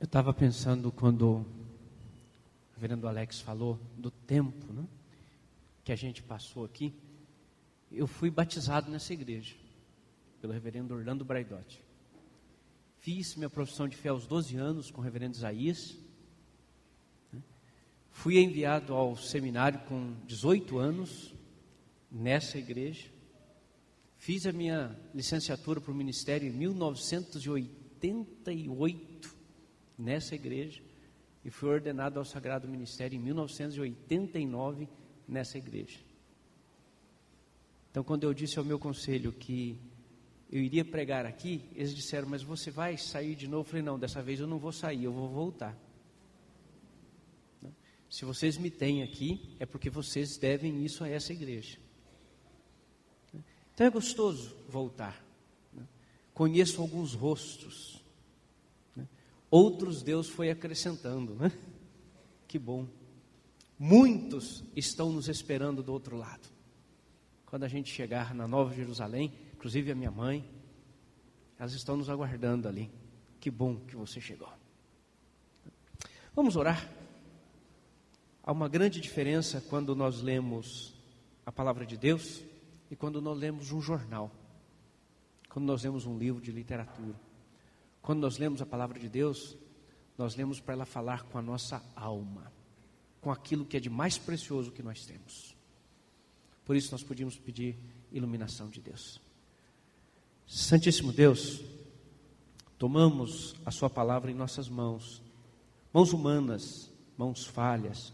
Eu estava pensando quando o reverendo Alex falou do tempo, né, que a gente passou aqui. Eu fui batizado nessa igreja pelo reverendo Orlando Braidotti. Fiz minha profissão de fé aos 12 anos com o reverendo Isaías. Fui enviado ao seminário com 18 anos nessa igreja. Fiz a minha licenciatura para o ministério em 1988 nessa igreja. E fui ordenado ao Sagrado Ministério em 1989 nessa igreja. Então, quando eu disse ao meu conselho que eu iria pregar aqui, eles disseram, mas você vai sair de novo? Eu falei, não, dessa vez eu não vou sair, eu vou voltar. Se vocês me têm aqui, é porque vocês devem isso a essa igreja. Então é gostoso voltar. Conheço alguns rostos. Outros Deus foi acrescentando, né? Que bom. Muitos estão nos esperando do outro lado. Quando a gente chegar na Nova Jerusalém, inclusive a minha mãe, elas estão nos aguardando ali. Que bom que você chegou. Vamos orar. Há uma grande diferença quando nós lemos a palavra de Deus e quando nós lemos um jornal, quando nós lemos um livro de literatura. Quando nós lemos a palavra de Deus, nós lemos para ela falar com a nossa alma, com aquilo que é de mais precioso que nós temos. Por isso nós podíamos pedir iluminação de Deus. Santíssimo Deus, tomamos a sua palavra em nossas mãos, mãos humanas, mãos falhas,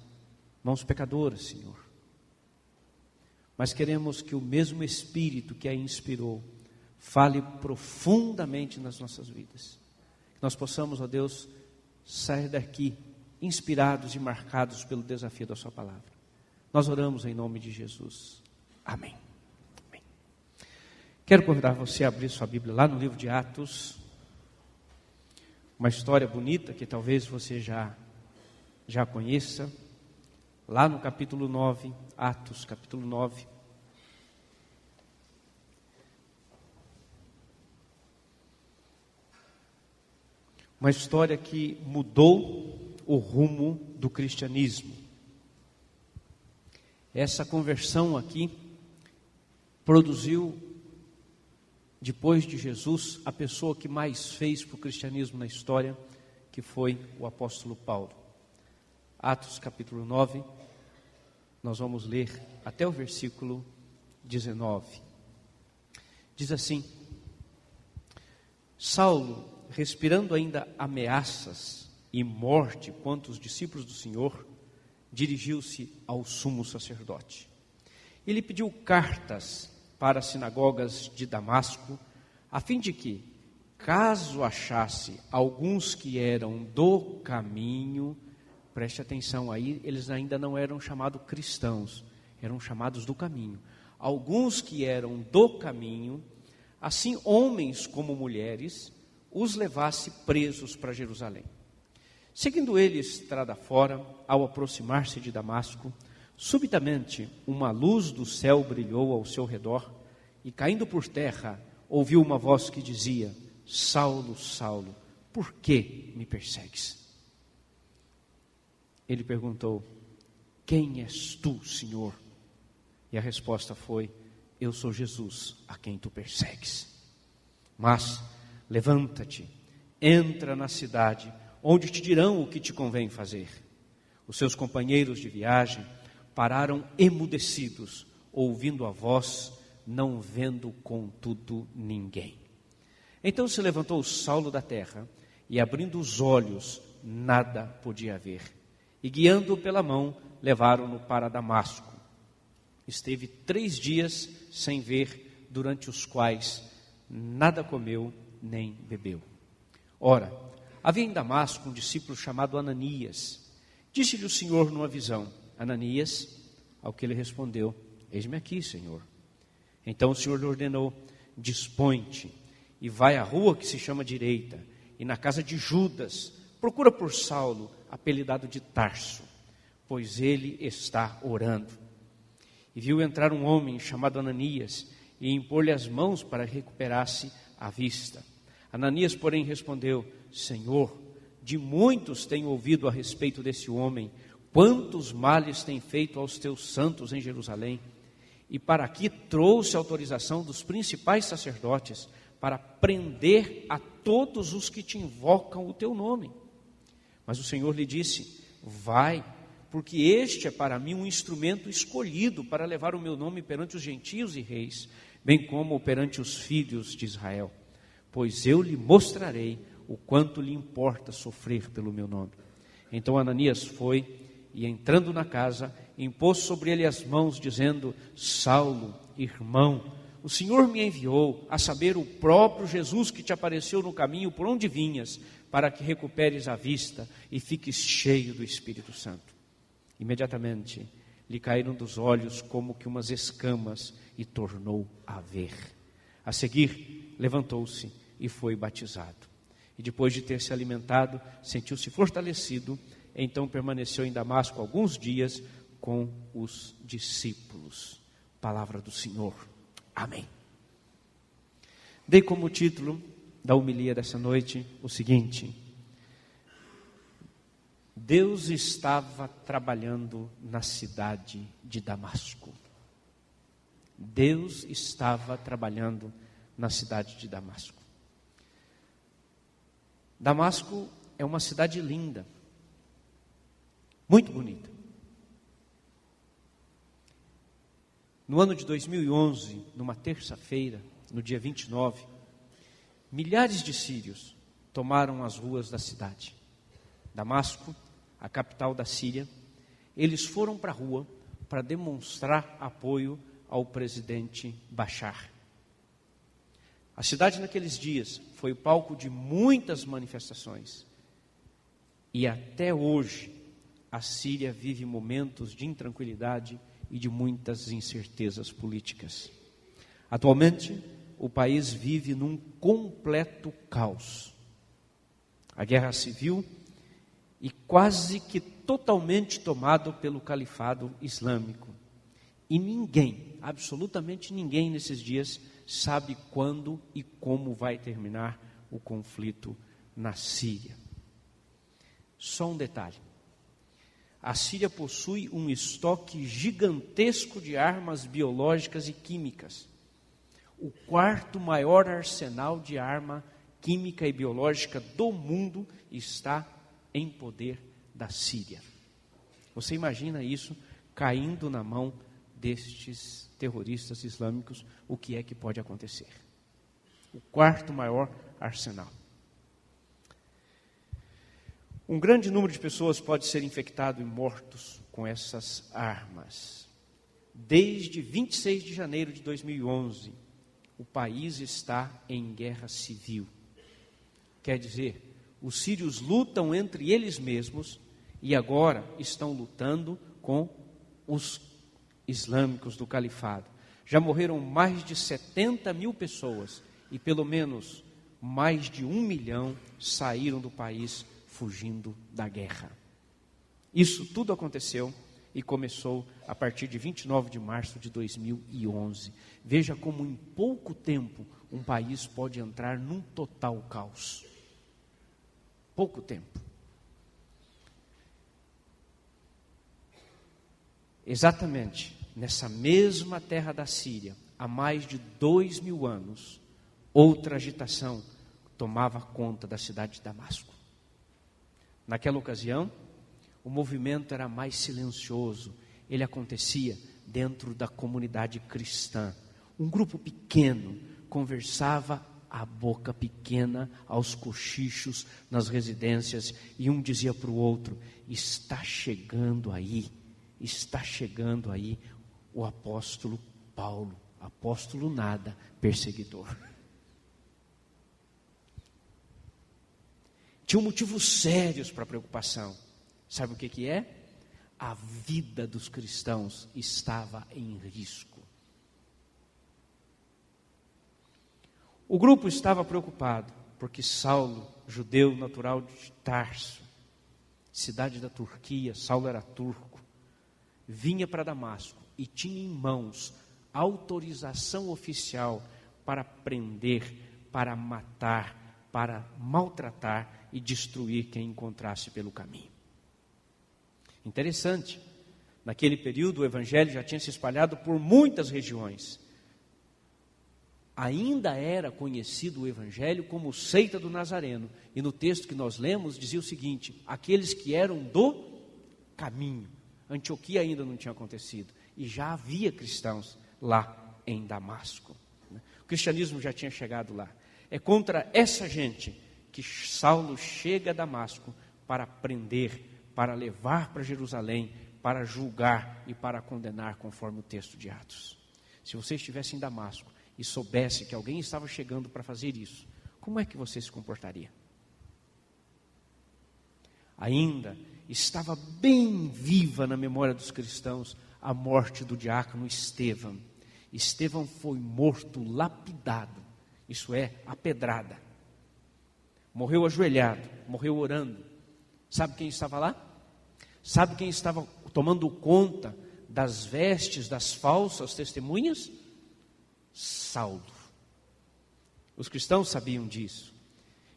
mãos pecadoras, Senhor. Mas queremos que o mesmo Espírito que a inspirou fale profundamente nas nossas vidas. Que nós possamos, ó Deus, sair daqui inspirados e marcados pelo desafio da sua palavra. Nós oramos em nome de Jesus. Amém. Amém. Quero convidar você a abrir sua Bíblia lá no livro de Atos. Uma história bonita que talvez você já conheça. Lá no capítulo 9, Atos capítulo 9. Uma história que mudou o rumo do cristianismo. Essa conversão aqui produziu, depois de Jesus, a pessoa que mais fez para o cristianismo na história, que foi o apóstolo Paulo. Atos capítulo 9, nós vamos ler até o versículo 19. Diz assim: Saulo, respirando ainda ameaças e morte contra os discípulos do Senhor, dirigiu-se ao sumo sacerdote. Ele pediu cartas para as sinagogas de Damasco, a fim de que, caso achasse alguns que eram do caminho, preste atenção aí, eles ainda não eram chamados cristãos, eram chamados do caminho. Alguns que eram do caminho, assim homens como mulheres, os levasse presos para Jerusalém. Seguindo ele estrada fora, ao aproximar-se de Damasco, subitamente uma luz do céu brilhou ao seu redor, e caindo por terra, ouviu uma voz que dizia: Saulo, Saulo, por que me persegues? Ele perguntou: quem és tu, Senhor? E a resposta foi: eu sou Jesus, a quem tu persegues. Mas levanta-te, entra na cidade, onde te dirão o que te convém fazer. Os seus companheiros de viagem pararam emudecidos, ouvindo a voz, não vendo contudo ninguém. Então se levantou Saulo da terra, e abrindo os olhos, nada podia ver. E guiando-o pela mão, levaram-no para Damasco. Esteve 3 dias sem ver, durante os quais nada comeu nem bebeu. Ora, havia em Damasco um discípulo chamado Ananias. Disse-lhe o Senhor numa visão: Ananias, ao que ele respondeu: eis-me aqui, Senhor. Então o Senhor lhe ordenou: dispõe-te e vai à rua que se chama Direita, e na casa de Judas procura por Saulo, apelidado de Tarso, pois ele está orando. E viu entrar um homem chamado Ananias e impor-lhe as mãos para recuperasse a vista. Ananias, porém, respondeu: Senhor, de muitos tenho ouvido a respeito desse homem, quantos males tem feito aos teus santos em Jerusalém. E para aqui trouxe autorização dos principais sacerdotes para prender a todos os que te invocam o teu nome. Mas o Senhor lhe disse: vai, porque este é para mim um instrumento escolhido para levar o meu nome perante os gentios e reis, bem como perante os filhos de Israel. Pois eu lhe mostrarei o quanto lhe importa sofrer pelo meu nome. Então Ananias foi e, entrando na casa, impôs sobre ele as mãos, dizendo: Saulo, irmão, o Senhor me enviou, a saber, o próprio Jesus que te apareceu no caminho por onde vinhas, para que recuperes a vista e fiques cheio do Espírito Santo. Imediatamente lhe caíram dos olhos como que umas escamas e tornou a ver. A seguir, levantou-se e foi batizado. E depois de ter se alimentado, sentiu-se fortalecido. Então permaneceu em Damasco alguns dias com os discípulos. Palavra do Senhor. Amém. Dei como título da homilia dessa noite o seguinte: Deus estava trabalhando na cidade de Damasco. Deus estava trabalhando na cidade de Damasco. Damasco é uma cidade linda, muito bonita. No ano de 2011, numa terça-feira, no dia 29, milhares de sírios tomaram as ruas da cidade. Damasco, a capital da Síria, eles foram para a rua para demonstrar apoio ao presidente Bashar. A cidade naqueles dias foi o palco de muitas manifestações. E até hoje, a Síria vive momentos de intranquilidade e de muitas incertezas políticas. Atualmente, o país vive num completo caos. A guerra civil e quase que totalmente tomado pelo califado islâmico. E ninguém, absolutamente ninguém nesses dias, sabe quando e como vai terminar o conflito na Síria. Só um detalhe: a Síria possui um estoque gigantesco de armas biológicas e químicas. O quarto maior arsenal de arma química e biológica do mundo está em poder da Síria. Você imagina isso caindo na mão destes terroristas islâmicos? O que é que pode acontecer? O quarto maior arsenal. Um grande número de pessoas pode ser infectado e mortos com essas armas. Desde 26 de janeiro de 2011, o país está em guerra civil. Quer dizer, os sírios lutam entre eles mesmos e agora estão lutando com os islâmicos do califado. Já morreram mais de 70 mil pessoas e pelo menos mais de 1 milhão saíram do país fugindo da guerra. Isso tudo aconteceu e começou a partir de 29 de março de 2011. Veja como em pouco tempo um país pode entrar num total caos. Pouco tempo. Exatamente nessa mesma terra da Síria, há mais de 2000 anos, outra agitação tomava conta da cidade de Damasco. Naquela ocasião, o movimento era mais silencioso. Ele acontecia dentro da comunidade cristã. Um grupo pequeno conversava à boca pequena, aos cochichos, nas residências, e um dizia para o outro: está chegando aí o apóstolo Paulo. Apóstolo nada, perseguidor. Tinha motivos sérios para preocupação. Sabe o que é? A vida dos cristãos estava em risco. O grupo estava preocupado porque Saulo, judeu natural de Tarso, cidade da Turquia, Saulo era turco, vinha para Damasco e tinha em mãos autorização oficial para prender, para matar, para maltratar e destruir quem encontrasse pelo caminho. Interessante, naquele período o evangelho já tinha se espalhado por muitas regiões. Ainda era conhecido o evangelho como seita do Nazareno. E no texto que nós lemos dizia o seguinte: aqueles que eram do caminho. Antioquia ainda não tinha acontecido. E já havia cristãos lá em Damasco. O cristianismo já tinha chegado lá. É contra essa gente que Saulo chega a Damasco para prender, para levar para Jerusalém, para julgar e para condenar, conforme o texto de Atos. Se você estivesse em Damasco e soubesse que alguém estava chegando para fazer isso, como é que você se comportaria? Ainda estava bem viva na memória dos cristãos a morte do diácono Estevão. Estevão foi morto lapidado, isso é, a pedrada. Morreu ajoelhado, morreu orando. Sabe quem estava lá? Sabe quem estava tomando conta das vestes das falsas testemunhas? Saulo. Os cristãos sabiam disso.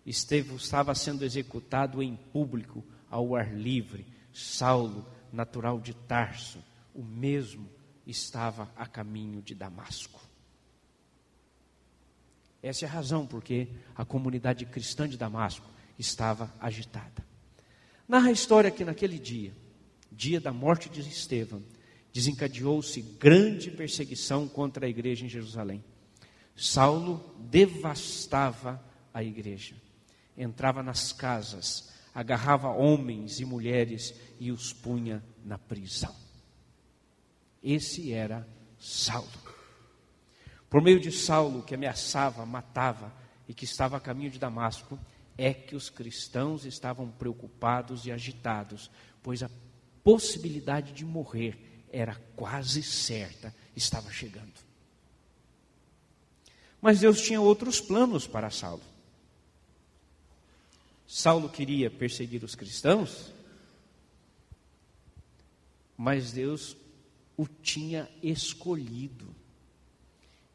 Estevão estava sendo executado em público, ao ar livre. Saulo, natural de Tarso, o mesmo, estava a caminho de Damasco. Essa é a razão porque a comunidade cristã de Damasco estava agitada. Narra a história que naquele dia, dia da morte de Estevão, desencadeou-se grande perseguição contra a igreja em Jerusalém. Saulo devastava a igreja, entrava nas casas, agarrava homens e mulheres e os punha na prisão. Esse era Saulo. Por meio de Saulo, que ameaçava, matava e que estava a caminho de Damasco, é que os cristãos estavam preocupados e agitados, pois a possibilidade de morrer era quase certa, estava chegando. Mas Deus tinha outros planos para Saulo. Saulo queria perseguir os cristãos, mas Deus o tinha escolhido.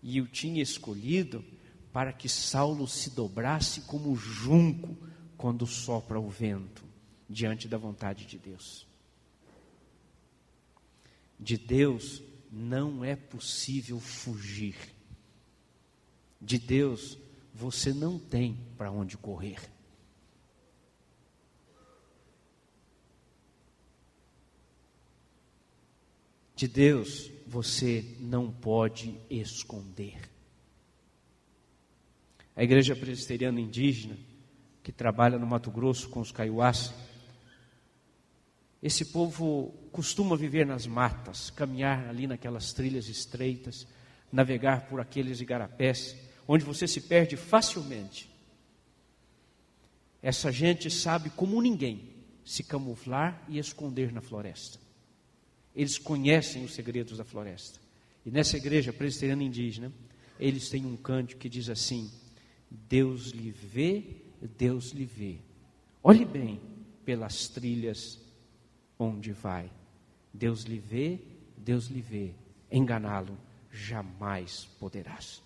E o tinha escolhido para que Saulo se dobrasse como junco quando sopra o vento, diante da vontade de Deus. De Deus não é possível fugir. De Deus você não tem para onde correr. De Deus você não pode esconder. A igreja presbiteriana indígena, que trabalha no Mato Grosso com os caiuás, esse povo costuma viver nas matas, caminhar ali naquelas trilhas estreitas, navegar por aqueles igarapés, onde você se perde facilmente. Essa gente sabe como ninguém se camuflar e esconder na floresta. Eles conhecem os segredos da floresta. E nessa igreja presbiteriana indígena, eles têm um cântico que diz assim: Deus lhe vê, Deus lhe vê. Olhe bem pelas trilhas onde vai. Deus lhe vê, Deus lhe vê. Enganá-lo jamais poderás.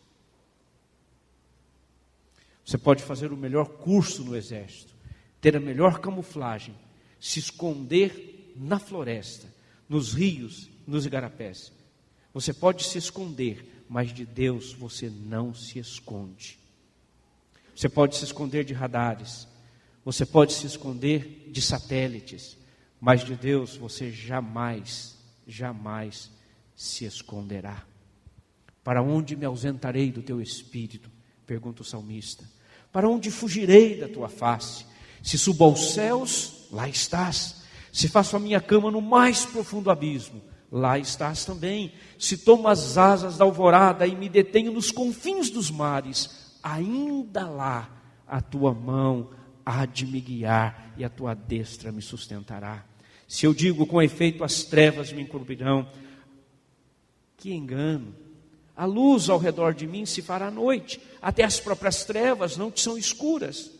Você pode fazer o melhor curso no exército, ter a melhor camuflagem, se esconder na floresta, nos rios, nos igarapés. Você pode se esconder, mas de Deus você não se esconde. Você pode se esconder de radares, você pode se esconder de satélites, mas de Deus você jamais, jamais se esconderá. Para onde me ausentarei do teu espírito? Pergunta o salmista. Para onde fugirei da tua face? Se subo aos céus, lá estás. Se faço a minha cama no mais profundo abismo, lá estás também. Se tomo as asas da alvorada e me detenho nos confins dos mares, ainda lá a tua mão há de me guiar e a tua destra me sustentará. Se eu digo com efeito as trevas me encobrirão, que engano! A luz ao redor de mim se fará noite, até as próprias trevas não te são escuras.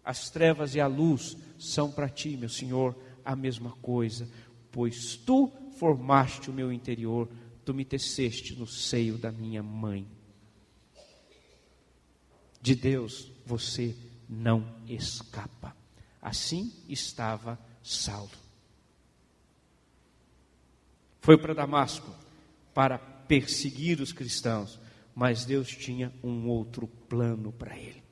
As trevas e a luz são para ti, meu Senhor, a mesma coisa, pois tu formaste o meu interior, tu me teceste no seio da minha mãe. De Deus você não escapa. Assim estava Saulo. Foi para Damasco para perseguir os cristãos, mas Deus tinha um outro plano para ele.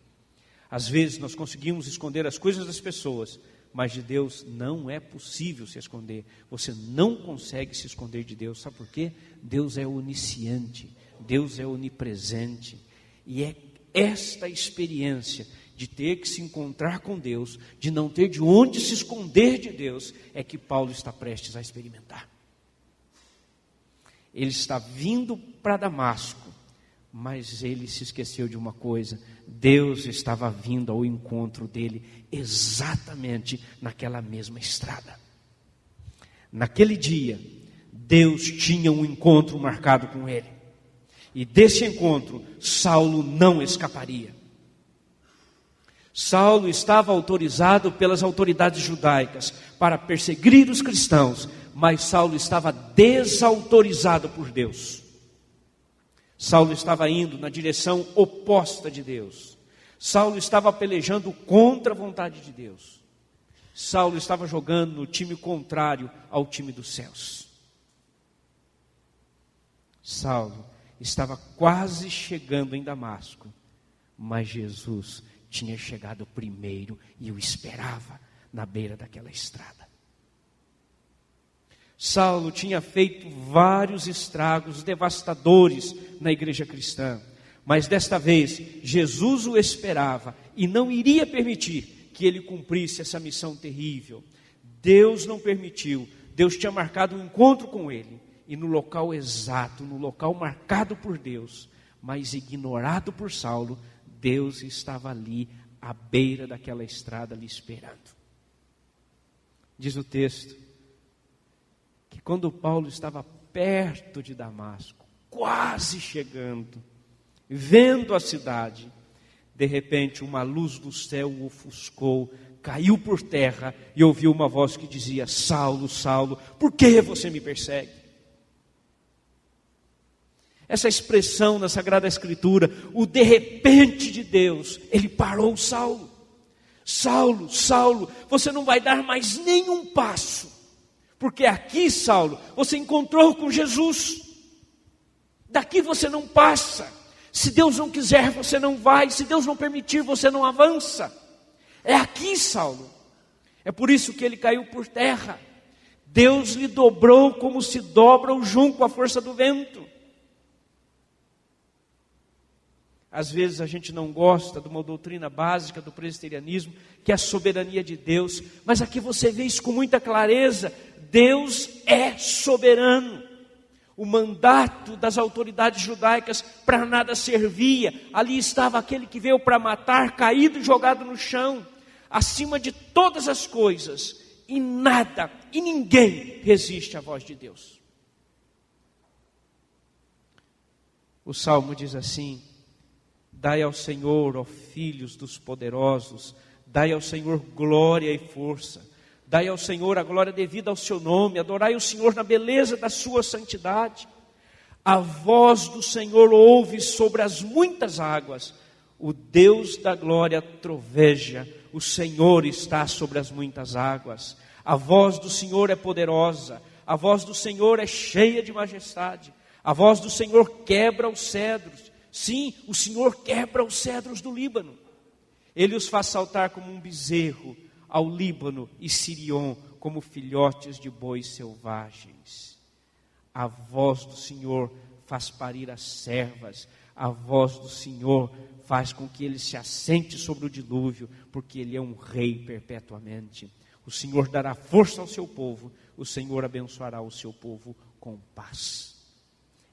Às vezes nós conseguimos esconder as coisas das pessoas, mas de Deus não é possível se esconder. Você não consegue se esconder de Deus. Sabe por quê? Deus é onisciente, Deus é onipresente. E é esta experiência de ter que se encontrar com Deus, de não ter de onde se esconder de Deus, é que Paulo está prestes a experimentar. Ele está vindo para Damasco, mas ele se esqueceu de uma coisa: Deus estava vindo ao encontro dele exatamente naquela mesma estrada. Naquele dia, Deus tinha um encontro marcado com ele, e desse encontro, Saulo não escaparia. Saulo estava autorizado pelas autoridades judaicas para perseguir os cristãos, mas Saulo estava desautorizado por Deus. Saulo estava indo na direção oposta de Deus. Saulo estava pelejando contra a vontade de Deus. Saulo estava jogando no time contrário ao time dos céus. Saulo estava quase chegando em Damasco, mas Jesus tinha chegado primeiro e o esperava na beira daquela estrada. Saulo tinha feito vários estragos devastadores na igreja cristã, mas desta vez Jesus o esperava e não iria permitir que ele cumprisse essa missão terrível. Deus não permitiu. Deus tinha marcado um encontro com ele, e no local exato, no local marcado por Deus, mas ignorado por Saulo, Deus estava ali à beira daquela estrada lhe esperando. Diz o texto que quando Paulo estava perto de Damasco, quase chegando, vendo a cidade, de repente uma luz do céu o ofuscou, caiu por terra e ouviu uma voz que dizia: Saulo, Saulo, por que você me persegue? Essa expressão na Sagrada Escritura, o de repente de Deus, ele parou Saulo. Saulo, Saulo, você não vai dar mais nenhum passo, porque aqui, Saulo, você encontrou com Jesus. Daqui você não passa. Se Deus não quiser, você não vai. Se Deus não permitir, você não avança. É aqui, Saulo. É por isso que ele caiu por terra. Deus lhe dobrou como se dobra o junco à força do vento. Às vezes a gente não gosta de uma doutrina básica do presbiterianismo, que é a soberania de Deus. Mas aqui você vê isso com muita clareza. Deus é soberano. O mandato das autoridades judaicas para nada servia. Ali estava aquele que veio para matar, caído e jogado no chão, acima de todas as coisas. E nada, e ninguém resiste à voz de Deus. O Salmo diz assim: dai ao Senhor, ó filhos dos poderosos, dai ao Senhor glória e força. Dai ao Senhor a glória devida ao seu nome, adorai o Senhor na beleza da sua santidade. A voz do Senhor ouve sobre as muitas águas, o Deus da glória troveja, o Senhor está sobre as muitas águas. A voz do Senhor é poderosa, a voz do Senhor é cheia de majestade, a voz do Senhor quebra os cedros. Sim, o Senhor quebra os cedros do Líbano. Ele os faz saltar como um bezerro ao Líbano e Sirion como filhotes de bois selvagens. A voz do Senhor faz parir as servas. A voz do Senhor faz com que ele se assente sobre o dilúvio, porque ele é um rei perpetuamente. O Senhor dará força ao seu povo, o Senhor abençoará o seu povo com paz.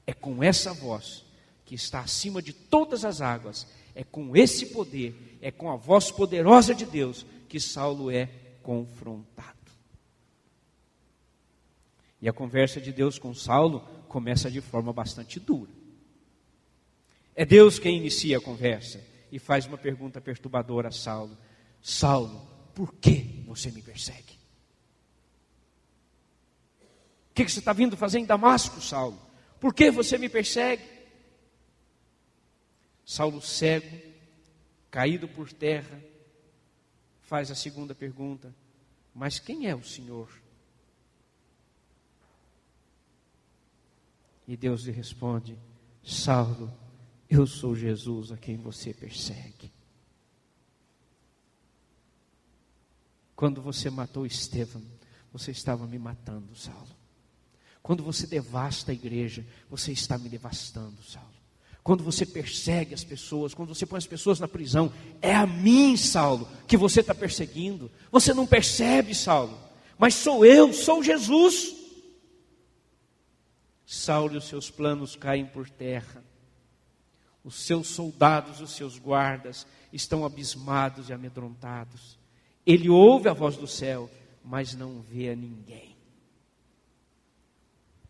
É com essa voz que está acima de todas as águas, é com esse poder, é com a voz poderosa de Deus que Saulo é confrontado. E a conversa de Deus com Saulo começa de forma bastante dura. É Deus quem inicia a conversa e faz uma pergunta perturbadora a Saulo: Saulo, por que você me persegue? O que você está vindo fazer em Damasco, Saulo? Por que você me persegue? Saulo cego, caído por terra, faz a segunda pergunta: mas quem é o Senhor? E Deus lhe responde: Saulo, eu sou Jesus a quem você persegue. Quando você matou Estevão, você estava me matando, Saulo. Quando você devasta a igreja, você está me devastando, Saulo. Quando você persegue as pessoas, quando você põe as pessoas na prisão, é a mim, Saulo, que você está perseguindo. Você não percebe, Saulo, mas sou eu, sou Jesus. Saulo e os seus planos caem por terra. Os seus soldados, os seus guardas estão abismados e amedrontados. Ele ouve a voz do céu, mas não vê a ninguém.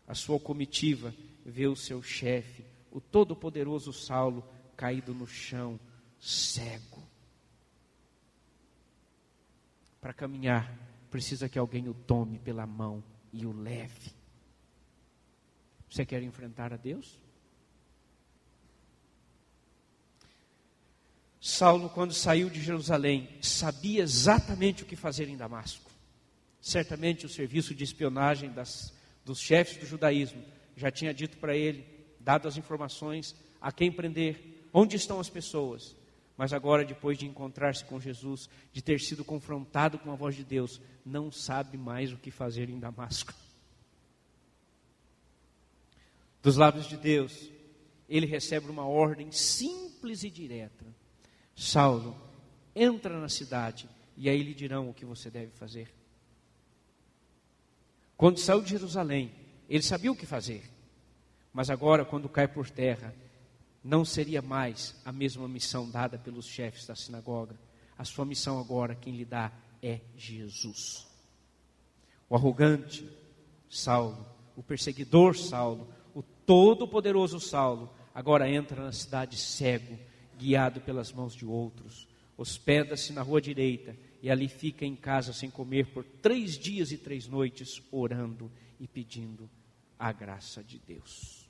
A sua comitiva vê o seu chefe, o todo-poderoso Saulo, caído no chão, cego. Para caminhar, precisa que alguém o tome pela mão e o leve. Você quer enfrentar a Deus? Saulo, quando saiu de Jerusalém, sabia exatamente o que fazer em Damasco. Certamente o serviço de espionagem dos chefes do judaísmo já tinha dito para ele, dado as informações, a quem prender, onde estão as pessoas. Mas agora, depois de encontrar-se com Jesus, de ter sido confrontado com a voz de Deus, não sabe mais o que fazer em Damasco. Dos lábios de Deus, ele recebe uma ordem simples e direta: Saulo, entra na cidade e aí lhe dirão o que você deve fazer. Quando saiu de Jerusalém, ele sabia o que fazer. Mas agora, quando cai por terra, não seria mais a mesma missão dada pelos chefes da sinagoga. A sua missão agora, quem lhe dá é Jesus. O arrogante Saulo, o perseguidor Saulo, o todo-poderoso Saulo, agora entra na cidade cego, guiado pelas mãos de outros. Hospeda-se na rua direita e ali fica em casa sem comer por 3 dias e 3 noites, orando e pedindo a graça de Deus.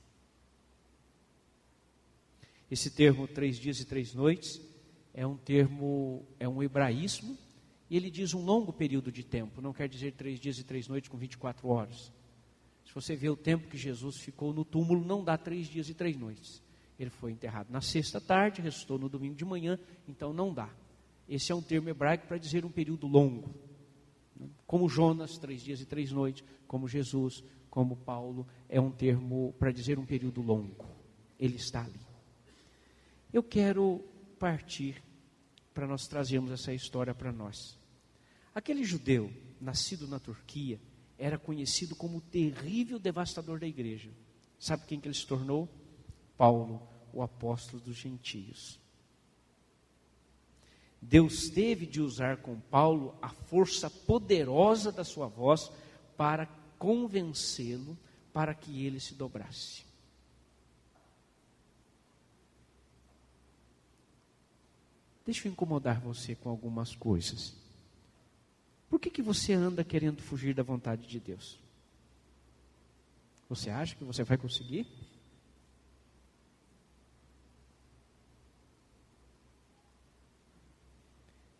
Esse termo 3 dias e 3 noites é um hebraísmo, e ele diz um longo período de tempo, não quer dizer 3 dias e 3 noites com 24 horas. Se você vê o tempo que Jesus ficou no túmulo, não dá 3 dias e 3 noites. Ele foi enterrado na sexta tarde, ressuscitou no domingo de manhã, então não dá. Esse é um termo hebraico para dizer um período longo. Como Jonas, 3 dias e 3 noites, como Jesus, como Paulo, é um termo para dizer um período longo. Ele está ali. Eu quero partir para nós trazermos essa história para nós. Aquele judeu, nascido na Turquia, era conhecido como o terrível devastador da igreja. Sabe quem que ele se tornou? Paulo, o apóstolo dos gentios. Deus teve de usar com Paulo a força poderosa da sua voz para convencê-lo, para que ele se dobrasse. Deixa eu incomodar você com algumas coisas. Por que você anda querendo fugir da vontade de Deus? Você acha que você vai conseguir?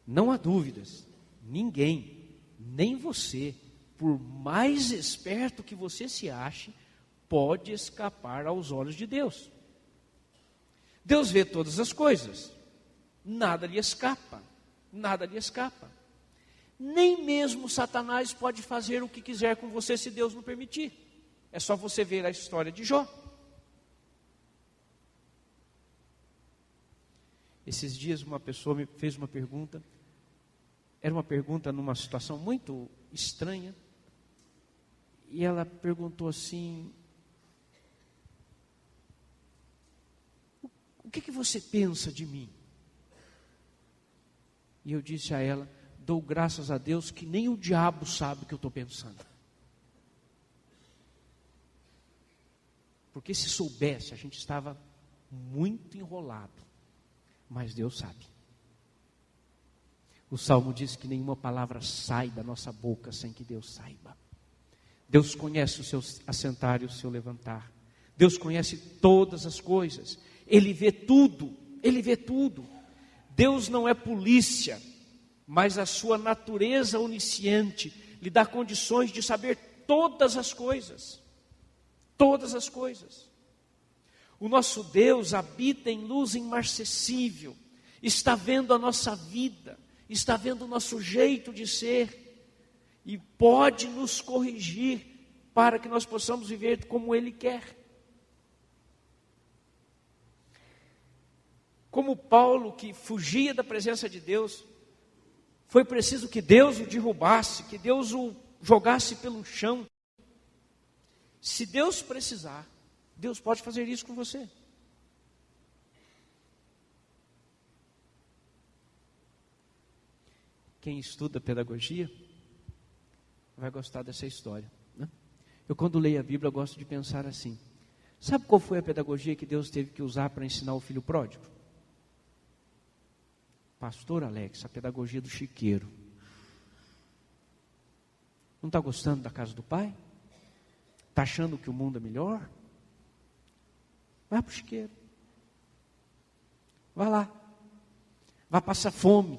Não há dúvidas, ninguém, nem você, por mais esperto que você se ache, pode escapar aos olhos de Deus. Deus vê todas as coisas, nada lhe escapa, nada lhe escapa. Nem mesmo Satanás pode fazer o que quiser com você se Deus não permitir. É só você ver a história de Jó. Esses dias uma pessoa me fez uma pergunta. Era uma pergunta numa situação muito estranha. E ela perguntou assim: o que você pensa de mim? E eu disse a ela: dou graças a Deus que nem o diabo sabe o que eu estou pensando. Porque se soubesse, a gente estava muito enrolado. Mas Deus sabe. O Salmo diz que nenhuma palavra sai da nossa boca sem que Deus saiba. Deus conhece o seu assentar e o seu levantar. Deus conhece todas as coisas. Ele vê tudo. Ele vê tudo. Deus não é polícia mas a sua natureza onisciente lhe dá condições de saber todas as coisas. Todas as coisas. O nosso Deus habita em luz imarcessível, está vendo a nossa vida, está vendo o nosso jeito de ser e pode nos corrigir para que nós possamos viver como Ele quer. Como Paulo, que fugia da presença de Deus, foi preciso que Deus o derrubasse, que Deus o jogasse pelo chão. Se Deus precisar, Deus pode fazer isso com você. Quem estuda pedagogia vai gostar dessa história, né? Eu, quando leio a Bíblia, gosto de pensar assim: sabe qual foi a pedagogia que Deus teve que usar para ensinar o filho pródigo? Pastor Alex, a pedagogia do chiqueiro. Não está gostando da casa do pai? Está achando que o mundo é melhor? Vai para o chiqueiro. Vai lá. Vai passar fome.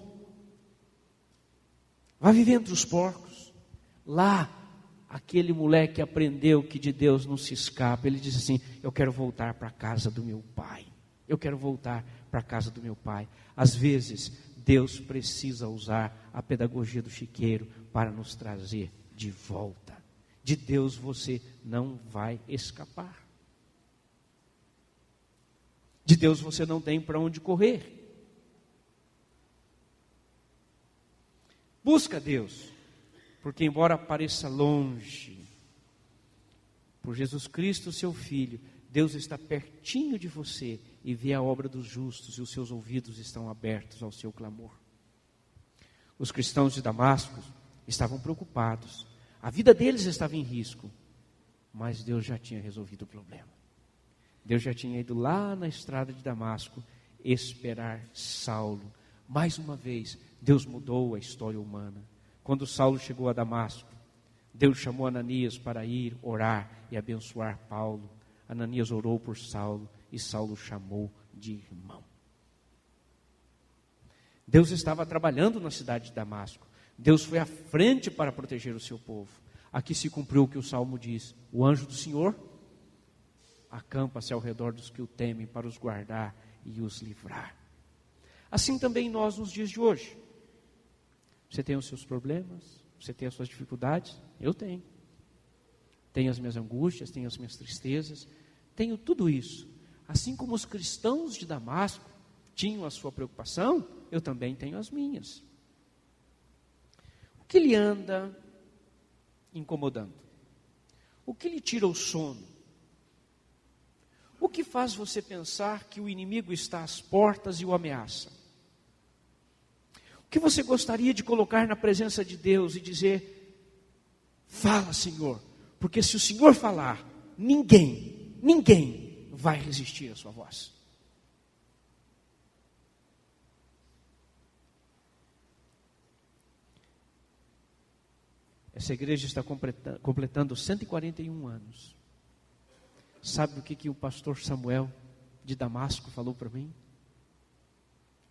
Vai viver entre os porcos. Lá, aquele moleque aprendeu que de Deus não se escapa. Ele diz assim: eu quero voltar para a casa do meu pai. Eu quero voltar para a casa do meu pai. Às vezes, Deus precisa usar a pedagogia do chiqueiro para nos trazer de volta. De Deus você não vai escapar. De Deus você não tem para onde correr. Busca Deus, porque embora pareça longe, por Jesus Cristo, seu Filho, Deus está pertinho de você e vê a obra dos justos, e os seus ouvidos estão abertos ao seu clamor. Os cristãos de Damasco estavam preocupados, a vida deles estava em risco, mas Deus já tinha resolvido o problema. Deus já tinha ido lá na estrada de Damasco esperar Saulo. Mais uma vez, Deus mudou a história humana. Quando Saulo chegou a Damasco, Deus chamou Ananias para ir orar e abençoar Paulo. Ananias orou por Saulo e Saulo chamou de irmão. Deus estava trabalhando na cidade de Damasco. Deus foi à frente para proteger o seu povo. Aqui se cumpriu o que o Salmo diz: o anjo do Senhor acampa-se ao redor dos que o temem para os guardar e os livrar. Assim também nós nos dias de hoje. Você tem os seus problemas, você tem as suas dificuldades, eu tenho. Tenho as minhas angústias, tenho as minhas tristezas, tenho tudo isso. Assim como os cristãos de Damasco tinham a sua preocupação, eu também tenho as minhas. O que lhe anda incomodando? O que lhe tira o sono? O que faz você pensar que o inimigo está às portas e o ameaça? O que você gostaria de colocar na presença de Deus e dizer: fala, Senhor, porque se o Senhor falar, ninguém vai resistir à sua voz. Essa igreja está completando 141 anos. Sabe o que o pastor Samuel de Damasco falou para mim?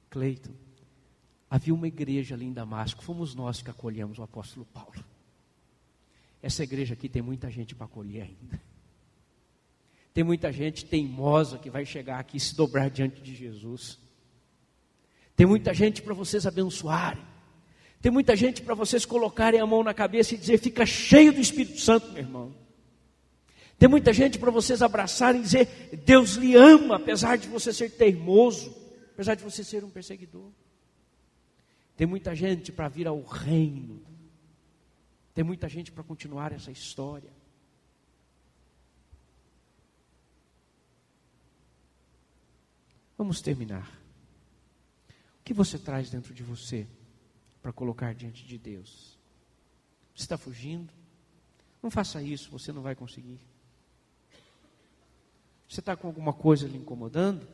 Cleiton, havia uma igreja ali em Damasco, fomos nós que acolhemos o apóstolo Paulo. Essa igreja aqui tem muita gente para acolher ainda. Tem muita gente teimosa que vai chegar aqui e se dobrar diante de Jesus. Tem muita gente para vocês abençoarem. Tem muita gente para vocês colocarem a mão na cabeça e dizer: fica cheio do Espírito Santo, meu irmão. Tem muita gente para vocês abraçarem e dizer: Deus lhe ama, apesar de você ser teimoso, apesar de você ser um perseguidor. Tem muita gente para vir ao reino. Tem muita gente para continuar essa história. Vamos terminar. O que você traz dentro de você para colocar diante de Deus? Você está fugindo? Não faça isso, você não vai conseguir. Você está com alguma coisa lhe incomodando?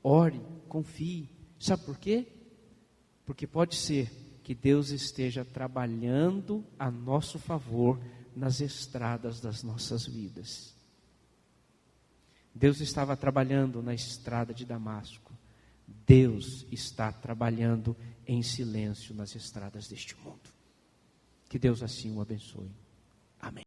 Ore, confie. Sabe por quê? Porque pode ser que Deus esteja trabalhando a nosso favor nas estradas das nossas vidas. Deus estava trabalhando na estrada de Damasco. Deus está trabalhando em silêncio nas estradas deste mundo. Que Deus assim o abençoe.